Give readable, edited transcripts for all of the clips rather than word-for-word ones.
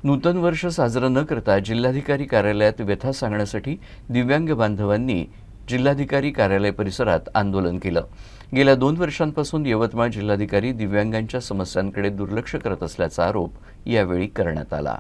नूतन वर्ष साजरं न करता जिल्हाधिकारी कार्यालयात व्यथा सांगण्यासाठी दिव्यांग बांधवांनी जिल्हाधिकारी कार्यालय परिसरात आंदोलन केलं। गेल्या 2 वर्षांपासून यवतमाळ जिल्हाधिकारी दिव्यांगांच्या समस्यांकडे दुर्लक्ष करत असल्याचा आरोप यावेळी करण्यात आला।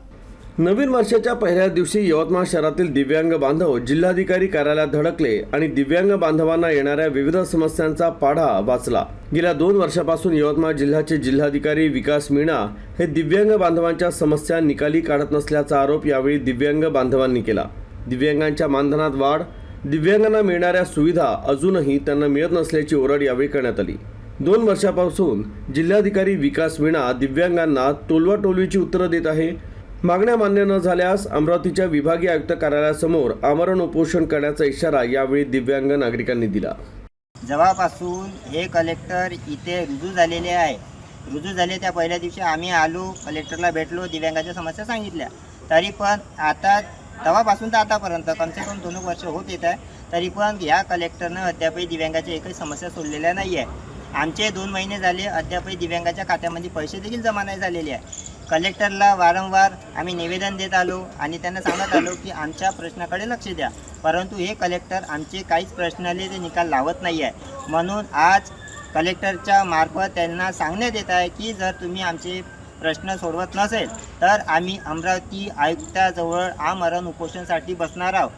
नवीन वर्षाच्या पहिल्या दिवशी यवतमाळ शहरातील दिव्यांग बांधव जिल्हाधिकारी कार्यालयात धडकले आणि दिव्यांग बांधवांना येणाऱ्या विविध समस्यांचा पाढा वाचला। गेल्या 2 वर्षापासून यवतमाळ जिल्ह्याचे जिल्हाधिकारी विकास मीणा हे दिव्यांग बांधवांच्या समस्या निकाली काढत नसल्याचा आरोप यावेळी दिव्यांग बांधवांनी केला। दिव्यांगांच्या मानधनात वाढ, दिव्यांगांना मिळणाऱ्या सुविधा अजूनही त्यांना मिळत नसल्याची ओरड यावेळी करण्यात आली। 2 वर्षापासून जिल्हाधिकारी विकास मीणा दिव्यांगांना टोलवाटोलवीची उत्तरं देत आहे। मागण्या मान्य न झाल्यास अमरावतीच्या विभागीय आयुक्त कार्यालयासमोर आमरण उपोषण करण्याचा इशारा यावेळी दिव्यांग नागरिकांनी दिला। जेव्हापासून हे कलेक्टर इथे रुजू झालेले आहे, रुजू झाले त्या पहिल्या दिवशी आम्ही आलो, कलेक्टरला भेटलो, दिव्यांगाच्या समस्या सांगितल्या। तरी पण आता तेव्हापासून तर आतापर्यंत कमसे कम 2 वर्ष होत येत आहे, तरी पण या कलेक्टरनं अद्यापही दिव्यांगाच्या एकही समस्या सोडलेल्या नाही आहे। आमचे 2 महिने झाले, अद्यापही दिव्यांगाच्या खात्यामध्ये पैसे देखील जमा नाही झालेले आहे। कलेक्टरला वारंवार आम्ही निवेदन देत आलो आणि त्यांना सांगत आलो की आमच्या प्रश्नाकडे लक्ष द्या, परंतु हे कलेक्टर आमचे काहीच प्रश्नाले ते निकाल लावत नाही आहे। म्हणून आज कलेक्टरच्या मार्फत त्यांना सांगण्यात येत आहे की जर तुम्ही आमचे प्रश्न सोडवत नसेल तर आम्ही अमरावती आयुक्ताजवळ आमरण उपोषणासाठी बसणार आहोत।